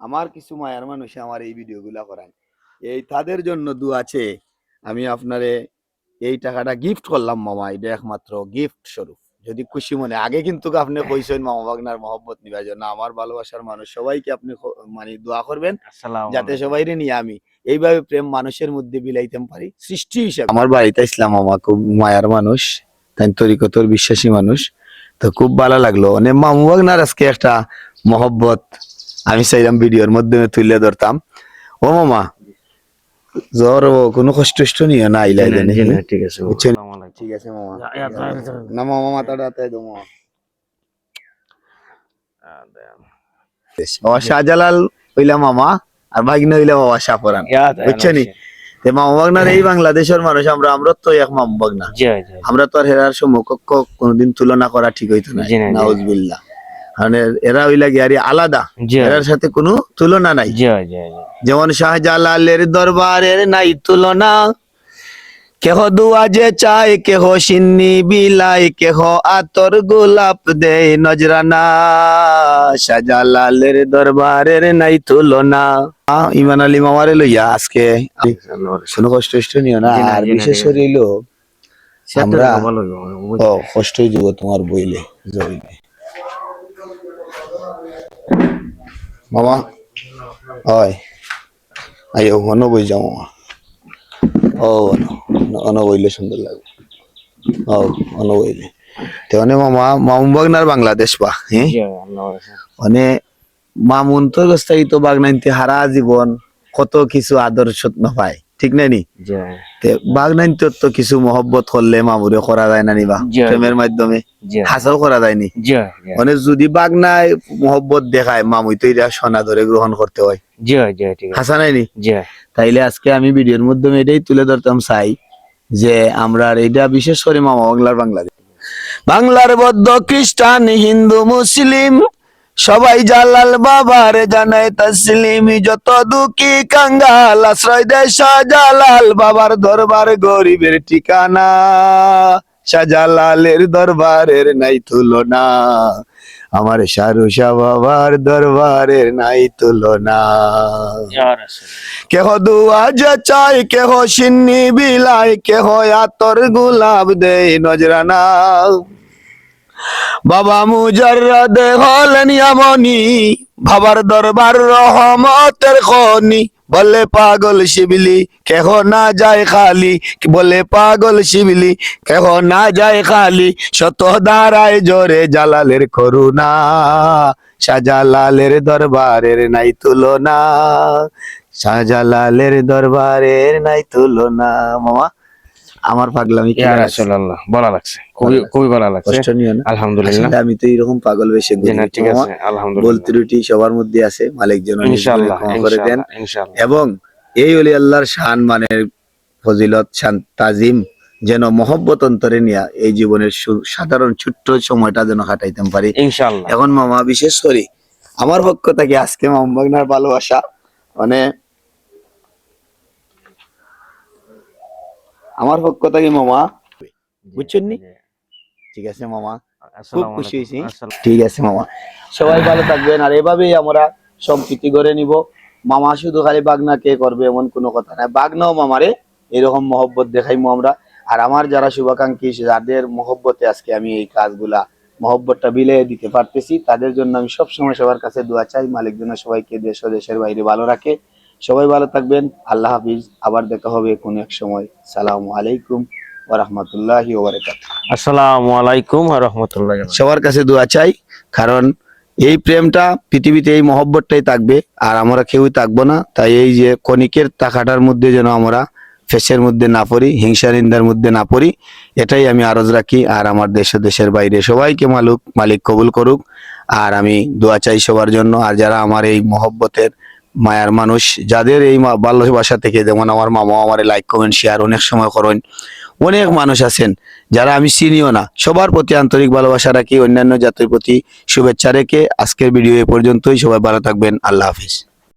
আমার কিছু মায়ার মানুষে আমার এই ভিডিওগুলা করায়, এই তাদের জন্য দোয়া আছে। আমি আপনারে এই টাকাটা গিফট করলাম মামা, এটা একমাত্র গিফট স্বরূপ। যদি খুশি মনে, আগে কিন্তু আপনি কইছেন মামা বাগনার মহব্বত নিবার জন্য, আমার ভালোবাসার মানুষ সবাইকে আপনি মানে দোয়া করবেন যাতে সবাই নিয়ে আমি এইভাবে প্রেম মানুষের মধ্যে বিলাইতে পারি সৃষ্টি হিসাবে। আমার বাড়িতে ইসলাম মামা খুব মায়ার মানুষ, তাই তরিকতর বিশ্বাসী মানুষ, তো খুব ভালো লাগলো। মানে মামু বাগনার আজকে একটা মহব্বত আমি চাইলাম ভিডিওর মাধ্যমে তুলে ধরতাম। ও মামা জ্বর কোনো কষ্ট নিয়ে না আইলাই জানি, ঠিক আছে বুঝছেন? ঠিক আছে মামা, না মামা মাথাটা হাতে দাও মামা। বাবা শাহজালাল হইলা মামা, আর ভাগিনা হইলা বাবা শাহপরান, বুঝছেন? মামা বাগনার এই বাংলাদেশের মানুষ আমরা তো এক মামা বাগনা, আমরা তো আর হেরার সমকক্ষ কোনদিন তুলনা করা ঠিক হইতো না, নাউজুবিল্লাহ। মানে এরা হইলা গিয়ারি আলাদা, এরার সাথে কোনো তুলনা নাই। যেমন শাহজালালের দরবারের নাই তুলনা, কেহ দুয়া যে চায়, কেহ সিন্নি বিলাই, কেহ আতর গোলাপ দেয় নজরানা। শাহজালালের দরবারের নাই তুলনা। ইমান আলী মামারে লইয়া আজকে কোনো কষ্ট নিও না। আর বিশেষ হইল আমরা কষ্ট দিব তোমার বইলে জড়িলে মামা। হয় আইও অন বই যাও মামা। ও অন বইলে সুন্দর লাগবে। ও অন বইলে তেমনি মামা মামুন বাগনার বাংলাদেশ বা হ্যাঁ মানে মামুন তো তো বাগনাইতে হারা জীবন কত কিছু আদর যত্ন পায়, ঠিক না নি? বাগনাইতে তো কিছু মহব্বত করলে মামুরে করা যায় না নিবা প্রেমের মাধ্যমে, হাসাও করা যায়নি। মানে যদি বাগনায় মহব্বত দেখায় মামুই তো এটা সোনা ধরে গ্রহণ করতে হয়, হাসা নাইনি? তাইলে আজকে আমি ভিডিওর মাধ্যমে এটাই তুলে ধরতাম চাই যে আমরা এইটা বিশেষ করে মামা বাংলার বাংলাদেশ, বাংলার বৌদ্ধ খ্রিস্টান হিন্দু মুসলিম সবাই জালাল বাবার জানায় তাসলিম। যত দুঃখী কাঙ্গাল আশ্রয় দেয় শাহজালাল বাবার দরবার গরিবের ঠিকানা। শাহজালালের দরবারের নাই তুলনা, আমার শাহরুশা বাবার দরবারের নাই তুলনা। কেহ দুয়া যে চাই, কেহ সিন্নি বিলাই, কেহ আতর গোলাপ দেয় নজরানা। বাবা মুজাররদ হলেন ইয়ামনি, বাবার দরবার রহমতের খনি। বলে পাগল শিবলি কেহ না যায় খালি, বলে পাগল শিবলি কেহ না যায় খালি। শত দাঁড়ায় জোরে জালালের করুণা, শাহজালালের দরবারের নাই তুলনা। শাহজালালের দরবারের নাই তুলনা। মামা আমার পাগলামি ভালো লাগছে, খুবই ভালো লাগছে, আলহামদুলিল্লাহ। আমি তো এরকম পাগল বেশি বলতে রুটি সবার মধ্যে আছে, মালিক যেন করে দেন। এবং এই ওলি আল্লাহর শান মানে ফজিলত শান তাজিম যেন মহব্বত অন্তরে নিয়ে এই জীবনের সাধারণ ছোট্ট সময়টা যেন কাটাইতে পারি ইনশাআল্লাহ। এখন মামা বিশেষ করি আমার পক্ষ থেকে আজকে মামা বাগনার ভালোবাসা মানে আমার পক্ষ থেকে মামা, বুঝছেন নি? ঠিক আছে মামা, খুব খুশি হয়েছি। ঠিক আছে মামা, সবাই ভালো থাকবেন। আর এভাবেই আমরা সম্প্রীতি গড়ে নিব। মামা শুধু খালি বাগনা কে করবে এমন কোনো কথা নাই, বাগনাও মামারে এরকম মহব্বত দেখাইমো আমরা। আর আমার যারা শুভাকাঙ্ক্ষী যাদের মহব্বতে আজকে আমি এই কাজগুলা মহব্বতটা বিলিয়ে দিতে পারতেছি, তাদের জন্য আমি সবসময় সবার কাছে দোয়া চাই। মালিক যেন সবাইকে দেশ ও দেশের বাইরে ভালো রাখে। সবাই ভালো থাকবেন, আল্লাহ হাফিজ। আবার দেখা হবে কোন এক সময়। সালামু আলাইকুম ওয়া রাহমাতুল্লাহি ওয়া বারাকাতুহু। আসসালামু আলাইকুম ওয়া রাহমাতুল্লাহি ওয়া বারাকাতুহু। সবার কাছে দোয়া চাই, কারণ এই প্রেমটা পৃথিবীতে এই মহব্বতটাই থাকবে, আর আমরা কেউই থাকবো না। তাই এই যে কণিকের টাকাটার মধ্যে যেন আমরা ফেসের মধ্যে না পড়ি, হিংসা নিন্দার মধ্যে না পড়ি, এটাই আমি আরজ রাখি। আর আমার দেশের বাইরে সবাইকে মালিক কবুল করুক। আর আমি দোয়া চাই সবার জন্য। আর যারা আমার এই মহব্বতের মায়ার মানুষ, যাদের এই ভালোবাসা থেকে, যেমন আমার মামা আমার লাইক কমেন্ট শেয়ার অনেক সময় করেন, অনেক মানুষ আছেন যারা আমি চিনিও না, সবার প্রতি আন্তরিক ভালোবাসা রাখি, অন্যান্য জাতির প্রতি শুভেচ্ছা রেখে আজকের ভিডিও এ পর্যন্তই। সবাই ভালো থাকবেন, আল্লাহ হাফিজ।